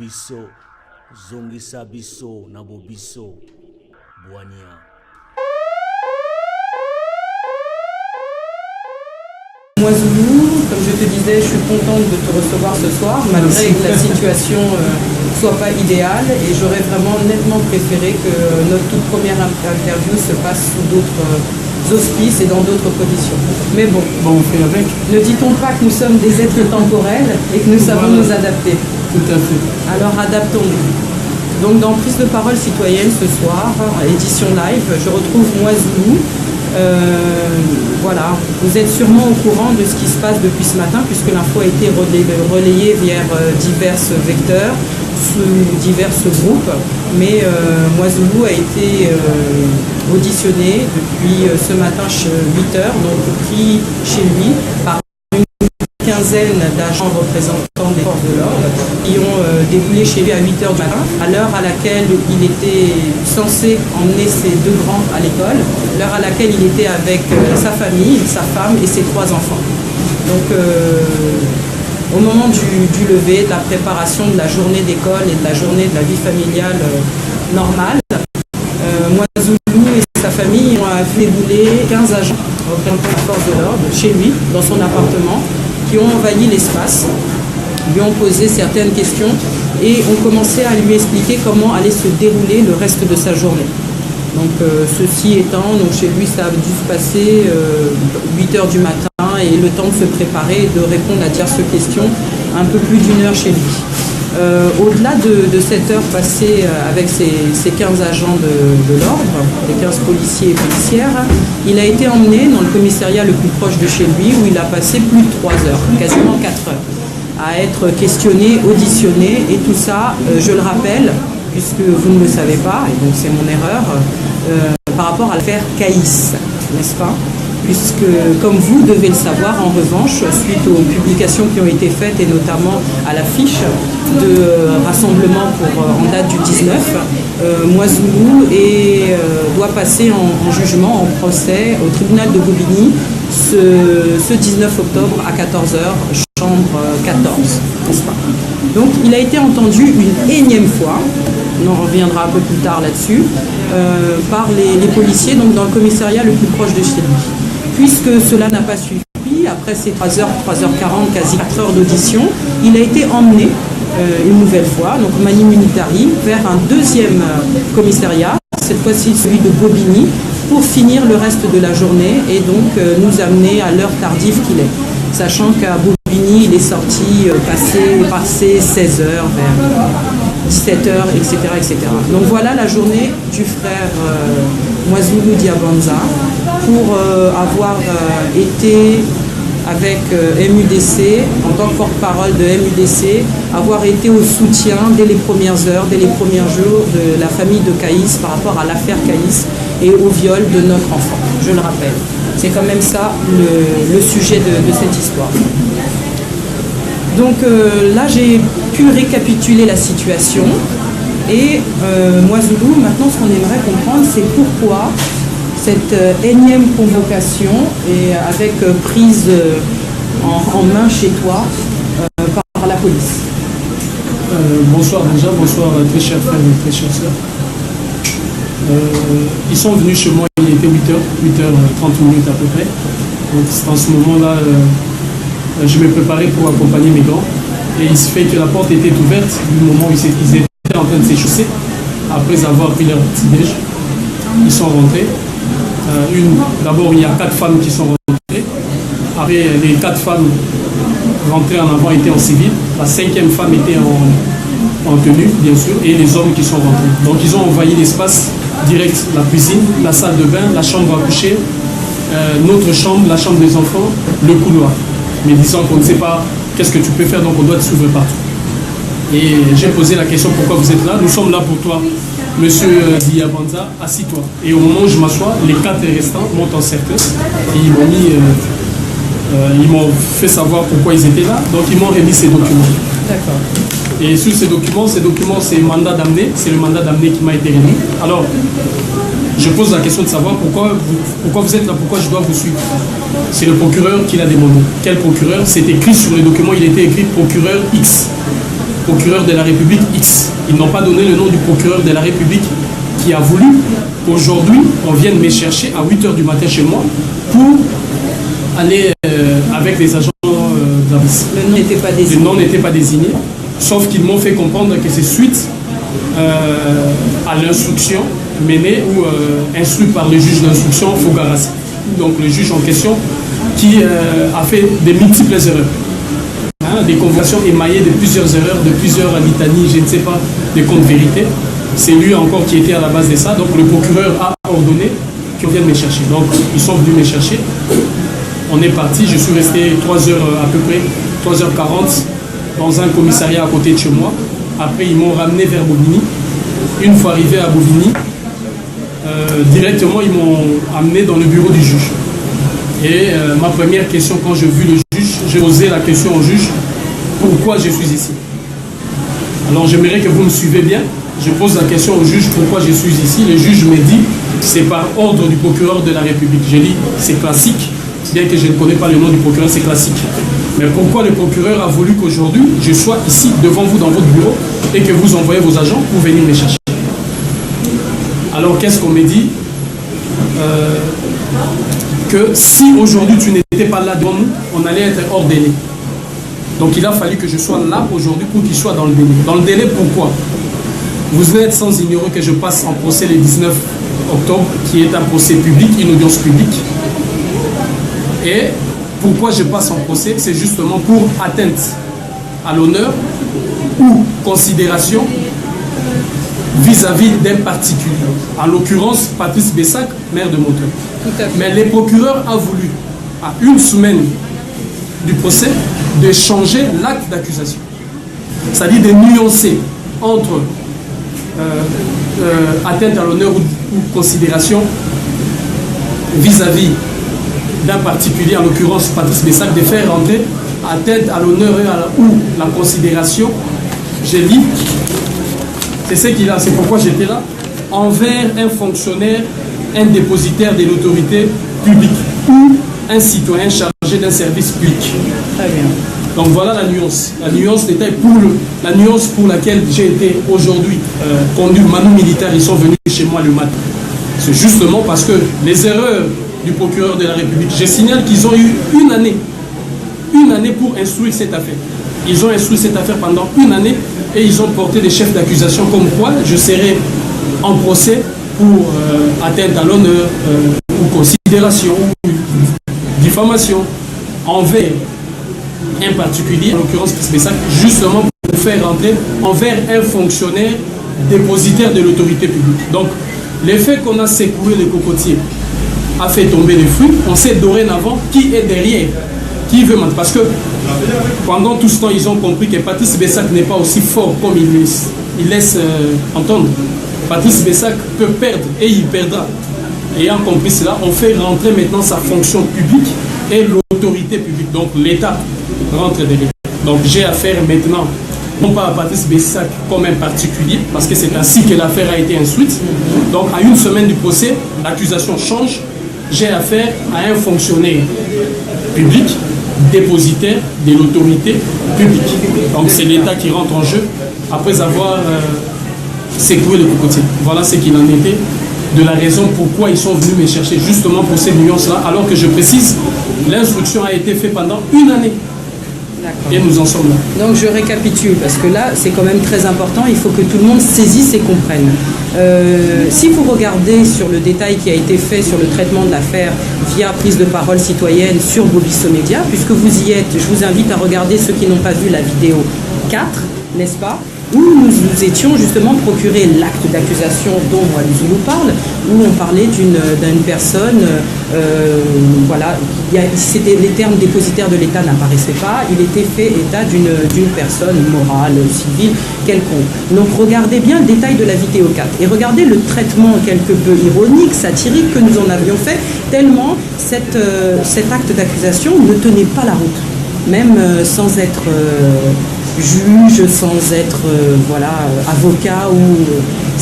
biso zongisa biso na bobiso Bwania. Moi Zoulou, comme je te disais, je suis contente de te recevoir ce soir, malgré que la situation soit pas idéale, et j'aurais vraiment nettement préféré que notre toute première interview se passe sous d'autres auspices et dans d'autres conditions. Mais bon, on fait avec. Ne dit-on pas que nous sommes des êtres temporels et que nous savons nous adapter? Tout à fait. Alors adaptons-nous. Donc dans Prise de parole citoyenne ce soir, édition live, je retrouve Moi Zoulou. Voilà, vous êtes sûrement au courant de ce qui se passe depuis ce matin puisque l'info a été relayée via divers vecteurs, sous divers groupes, mais Moi Zoulou a été auditionné depuis ce matin 8h, donc pris chez lui par une quinzaine d'agents représentants des forces de l'ordre qui ont déboulé chez lui à 8h du matin, à l'heure à laquelle il était censé emmener ses deux grands à l'école, l'heure à laquelle il était avec sa famille, sa femme et ses 3 enfants. Donc au moment du lever, de la préparation de la journée d'école et de la journée de la vie familiale normale, Moi Zoulou et sa famille ont débouler 15 agents représentant la force de l'ordre chez lui, dans son appartement, qui ont envahi l'espace, lui ont posé certaines questions et ont commencé à lui expliquer comment allait se dérouler le reste de sa journée. Donc ceci étant, donc chez lui ça a dû se passer 8h du matin et le temps de se préparer et de répondre à diverses questions, un peu plus d'1 heure chez lui. Au-delà de cette heure passée avec ces 15 agents de l'ordre, les 15 policiers et policières, il a été emmené dans le commissariat le plus proche de chez lui où il a passé plus de 3 heures, quasiment 4 heures, à être questionné, auditionné et tout ça, je le rappelle, puisque vous ne le savez pas, et donc c'est mon erreur, par rapport à l'affaire Caïs, n'est-ce pas? Puisque, comme vous devez le savoir, en revanche, suite aux publications qui ont été faites, et notamment à l'affiche de rassemblement en date du 19, Moi Zoulou doit passer en jugement, en procès, au tribunal de Bobigny, ce 19 octobre à 14h, chambre 14, n'est-ce pas? Donc, il a été entendu une énième fois, on en reviendra un peu plus tard là-dessus, par les policiers donc dans le commissariat le plus proche de chez lui. Puisque cela n'a pas suffi, après ces 3h, 3h40, quasi 4 heures d'audition, il a été emmené une nouvelle fois, donc mani militari, vers un deuxième commissariat, cette fois-ci celui de Bobigny, pour finir le reste de la journée et donc nous amener à l'heure tardive qu'il est. Sachant qu'à Bobigny, il est sorti passé 16h, vers 17h, etc., etc. Donc voilà la journée du frère Moi Zoulou Diabanza pour avoir été avec MUDC, en tant que porte-parole de MUDC, avoir été au soutien dès les premières heures, dès les premiers jours de la famille de Caïs par rapport à l'affaire Caïs et au viol de notre enfant, je le rappelle. C'est quand même ça le sujet de cette histoire. Donc là, j'ai pu récapituler la situation et Moi Zoulou, maintenant, ce qu'on aimerait comprendre, c'est pourquoi cette énième convocation et avec prise en main chez toi par la police. Bonsoir déjà, bonsoir très chers frères et très chères sœurs. Ils sont venus chez moi, il était 8h30 à peu près. Donc c'est en ce moment-là, je me préparais pour accompagner mes grands. Et il se fait que la porte était ouverte du moment où ils étaient en train de s'échausser. Après avoir pris leur petit déj, ils sont rentrés. D'abord, il y a 4 femmes qui sont rentrées. Après, les 4 femmes rentrées en avant étaient en civil. La 5e femme était en tenue, bien sûr, et les hommes qui sont rentrés. Donc, ils ont envahi l'espace direct, la cuisine, la salle de bain, la chambre à coucher, notre chambre, la chambre des enfants, le couloir. Mais disant qu'on ne sait pas qu'est-ce que tu peux faire, donc on doit te suivre partout. Et j'ai posé la question, pourquoi vous êtes là? Nous sommes là pour toi. Monsieur Diabanza, assis-toi. Et au moment où je m'assois, les 4 restants montent en cercle et ils m'ont fait savoir pourquoi ils étaient là. Donc ils m'ont remis ces documents. D'accord. Et sur ces documents, c'est mandat d'amener. C'est le mandat d'amener qui m'a été remis. Alors, je pose la question de savoir pourquoi vous êtes là, pourquoi je dois vous suivre. C'est le procureur qui l'a demandé. Quel procureur? C'est écrit sur les documents, il était écrit procureur X. procureur de la République X. Ils n'ont pas donné le nom du procureur de la République qui a voulu qu'aujourd'hui, on vienne me chercher à 8 h du matin chez moi pour aller avec les agents de la police. Le nom n'était pas désigné. Le nom n'était pas désigné, sauf qu'ils m'ont fait comprendre que c'est suite à l'instruction menée ou instruite par le juge d'instruction Fogarasi. Donc le juge en question qui a fait de multiples erreurs. Des convocations émaillées de plusieurs erreurs, de plusieurs litanies, je ne sais pas, des comptes vérités. C'est lui encore qui était à la base de ça. Donc le procureur a ordonné qu'on vienne me chercher. Donc ils sont venus me chercher. On est parti, je suis resté 3 heures à peu près, 3h40 dans un commissariat à côté de chez moi. Après ils m'ont ramené vers Bobigny. Une fois arrivé à Bobigny, directement ils m'ont amené dans le bureau du juge. Et ma première question quand j'ai vu le juge, j'ai posé la question au juge, pourquoi je suis ici? Alors j'aimerais que vous me suivez bien. Je pose la question au juge, pourquoi je suis ici? Le juge me dit, c'est par ordre du procureur de la République. J'ai dit, c'est classique, bien que je ne connais pas le nom du procureur, c'est classique. Mais pourquoi le procureur a voulu qu'aujourd'hui, je sois ici devant vous dans votre bureau et que vous envoyez vos agents pour venir me chercher? Alors qu'est-ce qu'on me dit? Que si aujourd'hui tu n'étais pas là devant nous, on allait être hors délai. Donc il a fallu que je sois là aujourd'hui pour qu'il soit dans le délai. Dans le délai, pourquoi? Vous n'êtes sans ignorer que je passe en procès le 19 octobre, qui est un procès public, une audience publique. Et pourquoi je passe en procès? C'est justement pour atteinte à l'honneur ou considération vis-à-vis d'un particulier. En l'occurrence, Patrice Bessac, maire de Montreuil. Mais le procureur a voulu, à une semaine du procès, de changer l'acte d'accusation. C'est-à-dire de nuancer entre atteinte à l'honneur ou considération vis-à-vis d'un particulier, en l'occurrence Patrice Bessac, de faire rentrer atteinte à l'honneur ou la considération, j'ai lu, c'est ce qu'il a, c'est pourquoi j'étais là, envers un fonctionnaire, un dépositaire de l'autorité publique ou un citoyen chargé d'un service public. Très bien. Donc voilà la nuance. La nuance détaille la nuance pour laquelle j'ai été aujourd'hui conduit. Manu militaire, ils sont venus chez moi le matin. C'est justement parce que les erreurs du procureur de la République, je signale qu'ils ont eu une année pour instruire cette affaire. Ils ont instruit cette affaire pendant une année et ils ont porté des chefs d'accusation comme quoi je serai en procès pour atteinte à l'honneur ou considération ou diffamation envers un particulier, en l'occurrence Bessac, justement pour faire rentrer envers un fonctionnaire dépositaire de l'autorité publique. Donc, l'effet qu'on a secoué le cocotier a fait tomber les fruits. On sait dorénavant qui est derrière, qui veut mentir. Parce que pendant tout ce temps, ils ont compris que Patrice Bessac n'est pas aussi fort comme il laisse entendre. Patrice Bessac peut perdre et il perdra. Ayant compris cela, on fait rentrer maintenant sa fonction publique et l'autorité publique. Donc l'État rentre derrière. Donc j'ai affaire maintenant, non pas à Patrice Bessac comme un particulier, parce que c'est ainsi que l'affaire a été instruite. Donc à une semaine du procès, l'accusation change. J'ai affaire à un fonctionnaire public, dépositaire de l'autorité publique. Donc c'est l'État qui rentre en jeu après avoir secoué le cocotier. Voilà ce qu'il en était, de la raison pourquoi ils sont venus me chercher, justement pour ces nuances-là, alors que je précise, l'instruction a été faite pendant une année. Et nous en sommes là. Donc je récapitule, parce que là, c'est quand même très important, il faut que tout le monde saisisse et comprenne. Si vous regardez sur le détail qui a été fait sur le traitement de l'affaire via prise de parole citoyenne sur Bobisso Média, puisque vous y êtes, je vous invite à regarder ceux qui n'ont pas vu la vidéo 4, n'est-ce pas, où nous étions justement procuré l'acte d'accusation dont Walizou nous parle, où on parlait d'une personne, voilà, les termes dépositaires de l'État n'apparaissaient pas, il était fait état d'une personne morale, civile, quelconque. Donc regardez bien le détail de la vidéo 4 et regardez le traitement quelque peu ironique, satirique que nous en avions fait, tellement cet acte d'accusation ne tenait pas la route, même sans être juge, sans être voilà, avocat ou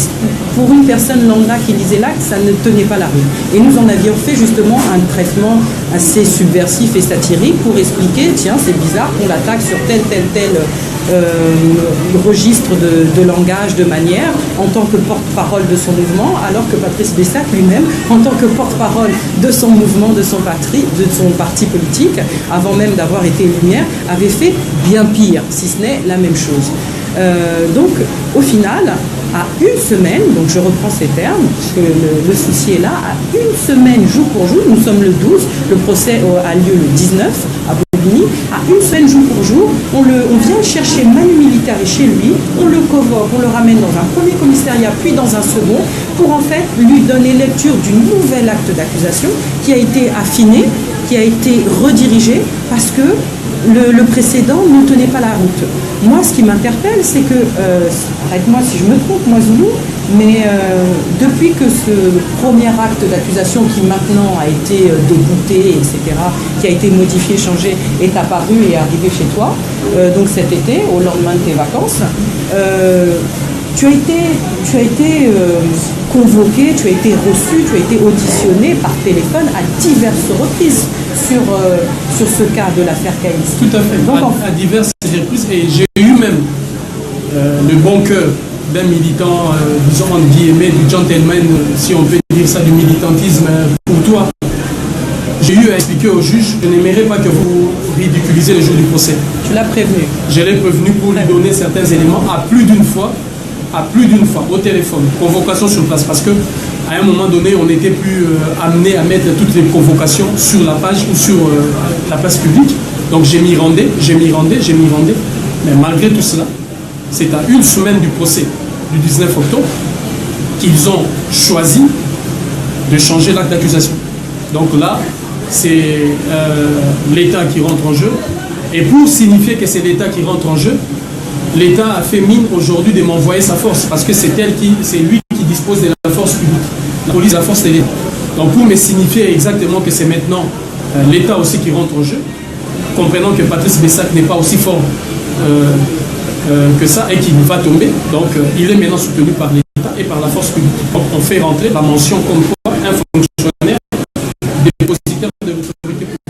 pour une personne lambda qui lisait l'acte, ça ne tenait pas la route. Et nous en avions fait justement un traitement assez subversif et satirique pour expliquer, tiens, c'est bizarre qu'on l'attaque sur tel registre de langage, de manière, en tant que porte-parole de son mouvement, alors que Patrice Bessac lui-même, en tant que porte-parole de son mouvement, de son parti politique, avant même d'avoir été Lumière, avait fait bien pire, si ce n'est la même chose. Donc, au final, à une semaine, donc je reprends ces termes, parce que le souci est là, à une semaine, jour pour jour, nous sommes le 12, le procès a lieu le 19 à Bobigny, à une semaine, jour pour jour, on vient chercher Manu Militari chez lui, on le convoque, on le ramène dans un premier commissariat, puis dans un second, pour en fait lui donner lecture du nouvel acte d'accusation qui a été affiné, qui a été redirigé, parce que le précédent ne tenait pas la route. Moi, ce qui m'interpelle, c'est que, arrête-moi si je me trompe, moi Zoulou, mais depuis que ce premier acte d'accusation qui maintenant a été débouté, etc., qui a été modifié, changé, est apparu et est arrivé chez toi, donc cet été, au lendemain de tes vacances, tu as été convoqué, tu as été reçu, tu as été auditionné par téléphone à diverses reprises sur ce cas de l'affaire Caïs. Tout à fait, donc, à diverses reprises, et j'ai eu même le bon cœur d'un militant, disons entre guillemets, du gentleman, si on peut dire ça, du militantisme pour toi. J'ai eu à expliquer au juge, je n'aimerais pas que vous ridiculisez le jour du procès. Tu l'as prévenu. Je l'ai prévenu pour lui donner certains éléments à plus d'une fois, au téléphone, convocation sur place, parce que à un moment donné, on n'était plus amené à mettre toutes les convocations sur la page ou sur la place publique. Donc j'ai m'y rendais, mais malgré tout cela, c'est à une semaine du procès du 19 octobre qu'ils ont choisi de changer l'acte d'accusation. Donc là, c'est l'État qui rentre en jeu. Et pour signifier que c'est l'État qui rentre en jeu, l'État a fait mine aujourd'hui de m'envoyer sa force, parce que c'est lui qui dispose de la force publique. La police, la force, c'est l'État. Donc pour me signifier exactement que c'est maintenant l'État aussi qui rentre en jeu, comprenant que Patrice Bessac n'est pas aussi fort que ça et qu'il va tomber, donc il est maintenant soutenu par l'État et par la force publique. Donc on fait rentrer la mention comme quoi un fonctionnaire dépositaire de l'autorité publique.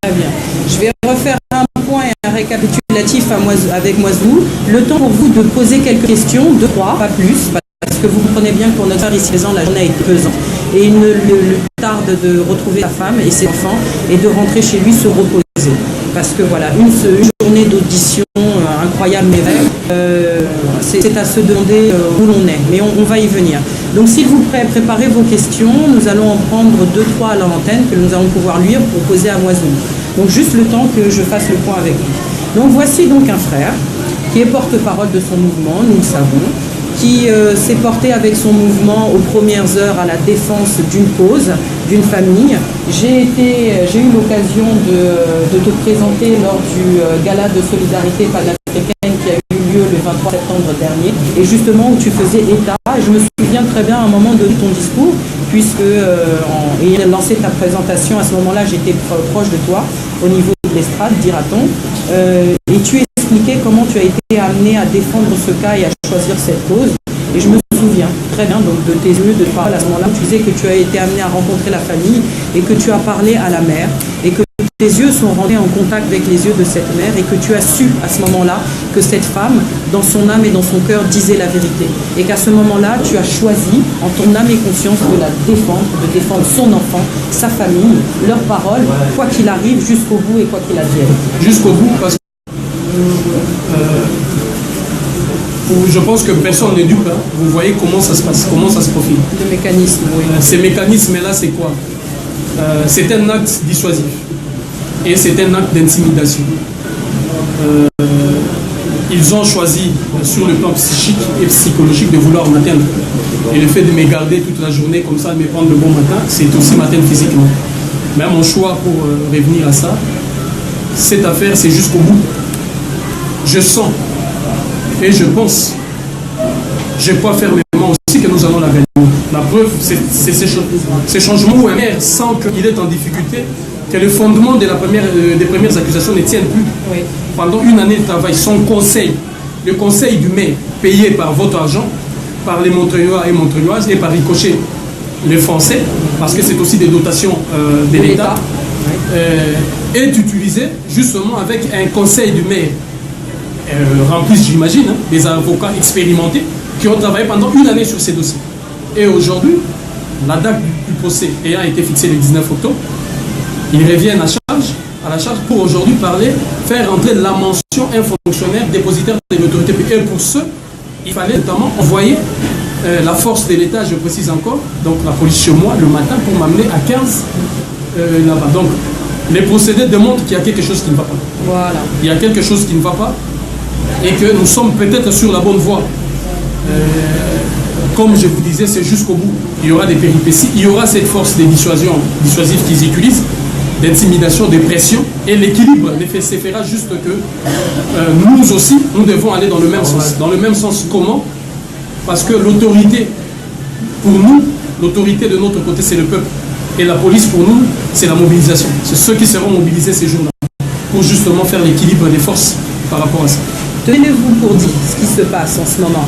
Très bien. Je vais refaire un point et un récapitulatif avec Moiselou. Le temps pour vous de poser quelques questions, 2, 3, pas plus, parce que vous comprenez bien que pour notre frère ici présent, la journée a été pesante. Et il ne lui tarde de retrouver sa femme et ses enfants et de rentrer chez lui se reposer. Parce que voilà, une journée d'audition incroyable mais vraie, c'est à se demander où l'on est. Mais on va y venir. Donc s'il vous plaît, préparez vos questions. Nous allons en prendre 2, 3 à l'antenne que nous allons pouvoir lire pour poser à Moiselou. Donc juste le temps que je fasse le point avec vous. Donc voici donc un frère qui est porte-parole de son mouvement, nous le savons, qui s'est porté avec son mouvement aux premières heures à la défense d'une cause, d'une famille. J'ai eu l'occasion de te présenter lors du gala de solidarité panafricaine qui a eu lieu le 23 septembre dernier, et justement où tu faisais état, et je me souviens très bien à un moment de ton discours, puisque ayant lancé ta présentation, à ce moment-là j'étais proche de toi, au niveau de l'estrade, dira-t-on, et tu expliquais comment tu as été amené à défendre ce cas et à choisir cette cause. Et je me souviens très bien donc, de tes yeux, de paroles à ce moment-là, où tu disais que tu as été amené à rencontrer la famille et que tu as parlé à la mère et que tes yeux sont rentrés en contact avec les yeux de cette mère et que tu as su à ce moment-là que cette femme, dans son âme et dans son cœur, disait la vérité. Et qu'à ce moment-là, tu as choisi, en ton âme et conscience, de la défendre, de défendre son enfant, sa famille, leurs paroles, quoi qu'il arrive, jusqu'au bout et quoi qu'il advienne. Jusqu'au bout, parce que je pense que personne n'est dupe. Hein. Vous voyez comment ça se passe, comment ça se profile. Le mécanisme, oui. Ces mécanismes-là, c'est quoi? C'est un acte dissuasif. Et c'est un acte d'intimidation. Ils ont choisi, sur le plan psychique et psychologique, de vouloir m'atteindre. Et le fait de me garder toute la journée comme ça, de me prendre le bon matin, c'est aussi m'atteindre physiquement. Mais mon choix pour revenir à ça, cette affaire, c'est jusqu'au bout. Je sens et je pense, je crois fermement aussi que nous allons la gagner. La preuve, c'est ces changements où un maire sent qu'il est en difficulté, que le fondement des premières accusations ne tiennent plus. Oui. Pendant une année de travail, son conseil, le conseil du maire, payé par votre argent, par les Montreuillois et Montreuilloises et par ricochet les Français, parce que c'est aussi des dotations de l'État, est utilisé justement avec un conseil du maire rempli, j'imagine, hein, des avocats expérimentés qui ont travaillé pendant une année sur ces dossiers. Et aujourd'hui, la date du procès ayant été fixée le 19 octobre, ils reviennent à la charge pour aujourd'hui faire entrer la mention un fonctionnaire dépositaire de l'autorité publique. Et pour ce, il fallait notamment envoyer la force de l'État, je précise encore, donc la police chez moi le matin pour m'amener à 15 là-bas. Donc les procédés démontrent qu'il y a quelque chose qui ne va pas. Voilà. Il y a quelque chose qui ne va pas et que nous sommes peut-être sur la bonne voie. Comme je vous disais, c'est jusqu'au bout. Il y aura des péripéties, il y aura cette force de dissuasive qu'ils utilisent, d'intimidation, de pression, et l'équilibre se fera juste que nous aussi, nous devons aller dans le même sens. Dans le même sens comment? Parce que l'autorité, pour nous, l'autorité de notre côté, c'est le peuple. Et la police, pour nous, c'est la mobilisation. C'est ceux qui seront mobilisés ces jours-là, pour justement faire l'équilibre des forces par rapport à ça. Tenez-vous pour dire ce qui se passe en ce moment.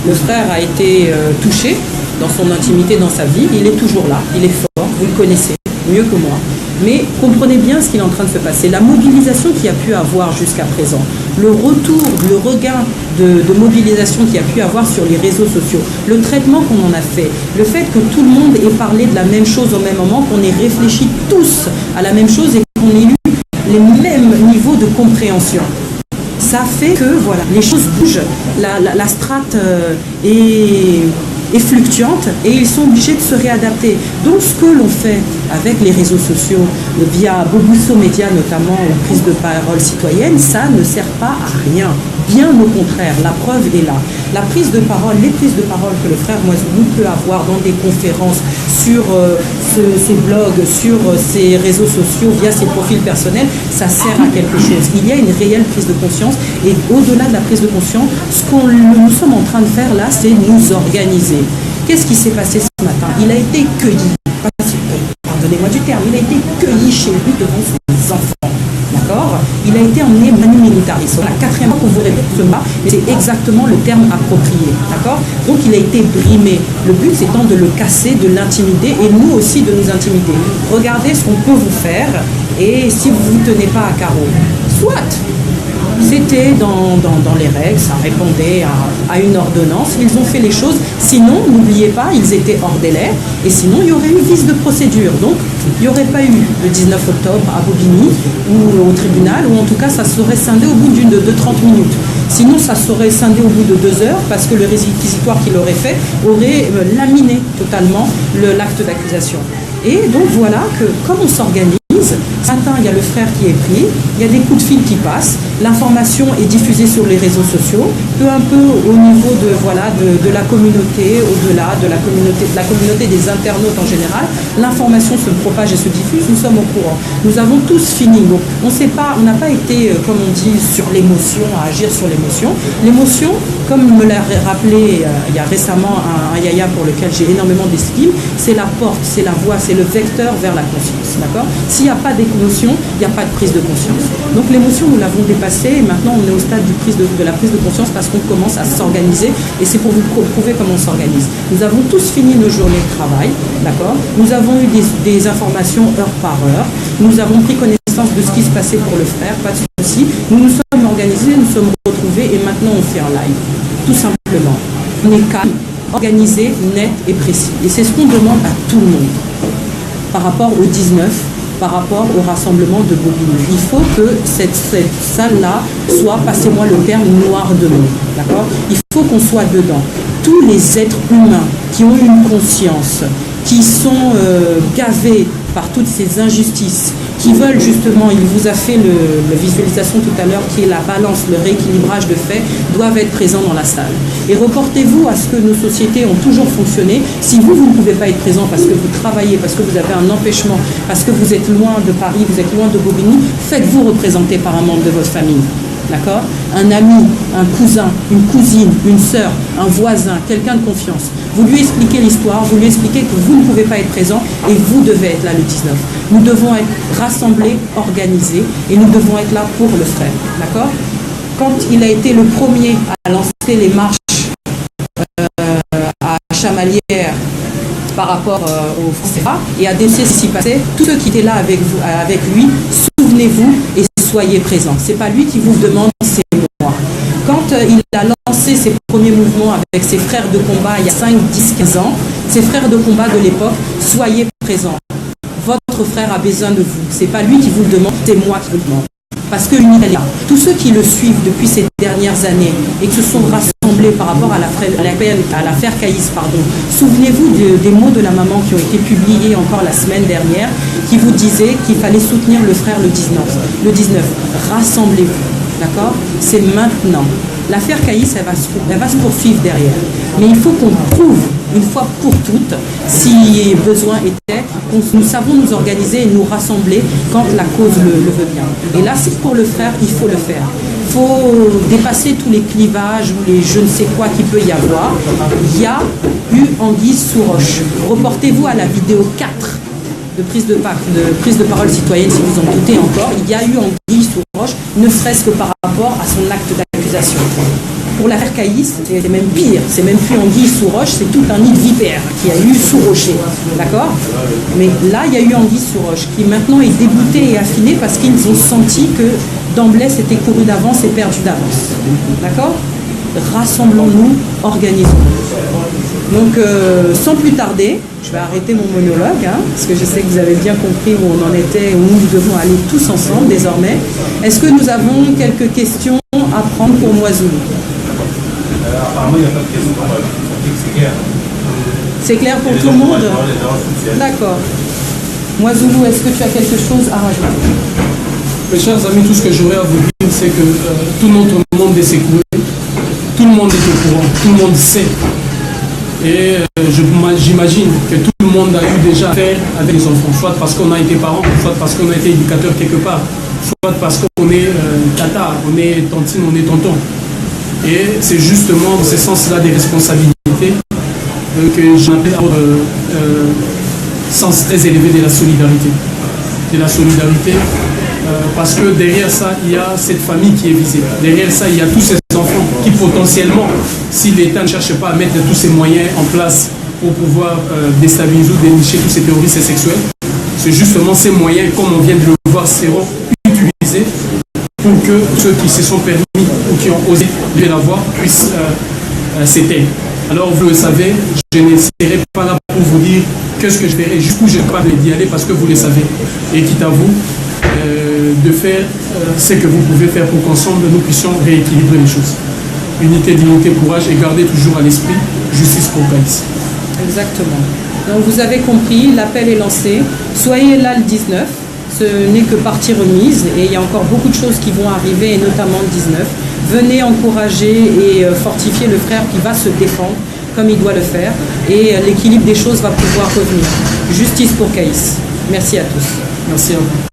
Le frère a été touché dans son intimité, dans sa vie. Il est toujours là, il est fort, vous le connaissez mieux que moi. Mais comprenez bien ce qu'il est en train de se passer. La mobilisation qu'il y a pu avoir jusqu'à présent, le retour, le regain de mobilisation qu'il y a pu avoir sur les réseaux sociaux, le traitement qu'on en a fait, le fait que tout le monde ait parlé de la même chose au même moment, qu'on ait réfléchi tous à la même chose et qu'on ait eu les mêmes niveaux de compréhension. Ça fait que voilà, les choses bougent, la strate est fluctuante et ils sont obligés de se réadapter. Donc ce que l'on fait avec les réseaux sociaux, via Bobusso Média notamment, la prise de parole citoyenne, ça ne sert pas à rien. Bien au contraire, la preuve est là. La prise de parole, les prises de parole que le frère Mwazoulou peut avoir dans des conférences, sur ses blogs, sur ses réseaux sociaux, via ses profils personnels, ça sert à quelque chose. Il y a une réelle prise de conscience et au-delà de la prise de conscience, ce que nous sommes en train de faire là, c'est nous organiser. Qu'est-ce qui s'est passé ce matin? Il a été cueilli, pardonnez-moi du terme, il a été cueilli chez lui devant ses enfants. D'accord? Il a été emmené manu militaris. C'est la quatrième fois qu'on vous répète ce mot, mais c'est exactement le terme approprié. D'accord? Donc il a été brimé. Le but étant de le casser, de l'intimider et nous aussi de nous intimider. Regardez ce qu'on peut vous faire et si vous ne vous tenez pas à carreau, soit c'était dans les règles, ça répondait à une ordonnance, ils ont fait les choses, sinon, n'oubliez pas, ils étaient hors délai, et sinon, il y aurait eu vice de procédure. Donc, il n'y aurait pas eu le 19 octobre à Bobigny ou au tribunal, ou en tout cas, ça serait scindé au bout de 30 minutes. Sinon, ça serait scindé au bout de 2 heures, parce que le réquisitoire qu'il aurait fait aurait laminé totalement l'acte d'accusation. Et donc, voilà que, comme on s'organise, ce matin, il y a le frère qui est pris, il y a des coups de fil qui passent, l'information est diffusée sur les réseaux sociaux, peu à peu au niveau de la communauté, au-delà de la communauté des internautes en général, l'information se propage et se diffuse, nous sommes au courant. Nous avons tous fini. Donc, on n'a pas été, comme on dit, sur l'émotion, à agir sur l'émotion. L'émotion, comme me l'a rappelé il y a récemment un yaya pour lequel j'ai énormément d'estime, c'est la porte, c'est la voie, c'est le vecteur vers la conscience. D'accord? S'il n'y a pas d'émotion, il n'y a pas de prise de conscience. Donc l'émotion, nous l'avons dépassée et maintenant on est au stade de la prise de conscience parce qu'on commence à s'organiser et c'est pour vous prouver comment on s'organise. Nous avons tous fini nos journées de travail, d'accord? Nous avons eu des informations heure par heure. Nous avons pris connaissance de ce qui se passait pour le frère, pas de souci. Nous nous sommes organisés, nous sommes retrouvés et maintenant on fait un live. Tout simplement. On est calme, organisé, net et précis. Et c'est ce qu'on demande à tout le monde par rapport au 19, par rapport au rassemblement de Bobigny. Il faut que cette salle-là soit, passez-moi le terme, noir de monde. D'accord? Il faut qu'on soit dedans. Tous les êtres humains qui ont une conscience, qui sont gavés par toutes ces injustices, qui veulent justement, il vous a fait la visualisation tout à l'heure, qui est la balance, le rééquilibrage de faits, doivent être présents dans la salle. Et reportez-vous à ce que nos sociétés ont toujours fonctionné. Si vous ne pouvez pas être présent parce que vous travaillez, parce que vous avez un empêchement, parce que vous êtes loin de Paris, vous êtes loin de Bobigny, faites-vous représenter par un membre de votre famille. D'accord? Un ami, un cousin, une cousine, une sœur, un voisin, quelqu'un de confiance. Vous lui expliquez l'histoire, vous lui expliquez que vous ne pouvez pas être présent et vous devez être là le 19. Nous devons être rassemblés, organisés et nous devons être là pour le frère. D'accord? Quand il a été le premier à lancer les marches chamalière par rapport au CFA et a dénoncé ce qui s'y passait. Tous ceux qui étaient là avec lui, souvenez-vous et soyez présents. C'est pas lui qui vous demande, c'est moi. Quand il a lancé ses premiers mouvements avec ses frères de combat il y a 5, 10, 15 ans, ses frères de combat de l'époque, soyez présents. Votre frère a besoin de vous. C'est pas lui qui vous le demande, c'est moi qui vous le demande. Parce que l'unité est là. Tous ceux qui le suivent depuis ces dernières années et qui se sont rassemblés par rapport à l'affaire Caïs, souvenez-vous des mots de la maman qui ont été publiés encore la semaine dernière, qui vous disaient qu'il fallait soutenir le frère le 19. Rassemblez-vous, d'accord? C'est maintenant. L'affaire Caïs, elle va se poursuivre derrière. Mais il faut qu'on prouve, une fois pour toutes, si besoin était, nous savons nous organiser et nous rassembler quand la cause le veut bien. Et là, c'est pour le frère, il faut le faire. Il faut dépasser tous les clivages ou les je ne sais quoi qu'il peut y avoir. Il y a eu anguille sous roche. Reportez-vous à la vidéo 4 de prise de parole citoyenne, si vous en doutez encore. Il y a eu anguille sous roche, ne serait-ce que par rapport à son acte d'accusation. Pour l'affaire Caïs, c'est même pire, c'est même plus anguille sous roche, c'est tout un nid de vipère qui a eu sous rocher, d'accord? Mais là, il y a eu anguille sous roche, qui maintenant est débouté et affiné parce qu'ils ont senti que d'emblée, c'était couru d'avance et perdu d'avance, d'accord? Rassemblons-nous, organisons-nous. Donc, sans plus tarder, je vais arrêter mon monologue, parce que je sais que vous avez bien compris où on en était, où nous devons aller tous ensemble désormais. Est-ce que nous avons quelques questions à prendre pour Moizoulou? Apparemment, il n'y a pas de question pour moi. C'est clair. C'est clair pour tout le monde? D'accord. Moizoulou, est-ce que tu as quelque chose à rajouter? Mes chers amis, tout ce que j'aurais à vous dire, c'est que tout notre monde est secoué. Tout le monde est au courant, tout le monde sait. Et j'imagine que tout le monde a eu déjà affaire avec les enfants, soit parce qu'on a été parents, soit parce qu'on a été éducateur quelque part, soit parce qu'on est tata, on est tantine, on est tonton. Et c'est justement dans ce sens-là des responsabilités que j'appelle à sens très élevé de la solidarité. Parce que derrière ça, il y a cette famille qui est visée. Derrière ça, il y a tous ces enfants qui potentiellement, si l'État ne cherche pas à mettre tous ces moyens en place pour pouvoir déstabiliser ou dénicher tous ces terroristes sexuels, c'est justement ces moyens, comme on vient de le voir, seront utilisés pour que ceux qui se sont permis ou qui ont osé l'avoir puissent s'éteindre. Alors vous le savez, je n'essaierai pas là pour vous dire qu'est-ce que je ferai, jusqu'où je suis capable d'y aller parce que vous le savez. Et quitte à vous de faire ce que vous pouvez faire pour qu'ensemble nous puissions rééquilibrer les choses. Unité, dignité, courage et garder toujours à l'esprit justice pour Caïs. Exactement. Donc vous avez compris, l'appel est lancé. Soyez là le 19. Ce n'est que partie remise et il y a encore beaucoup de choses qui vont arriver et notamment le 19. Venez encourager et fortifier le frère qui va se défendre comme il doit le faire et l'équilibre des choses va pouvoir revenir. Justice pour Caïs. Merci à tous. Merci à vous.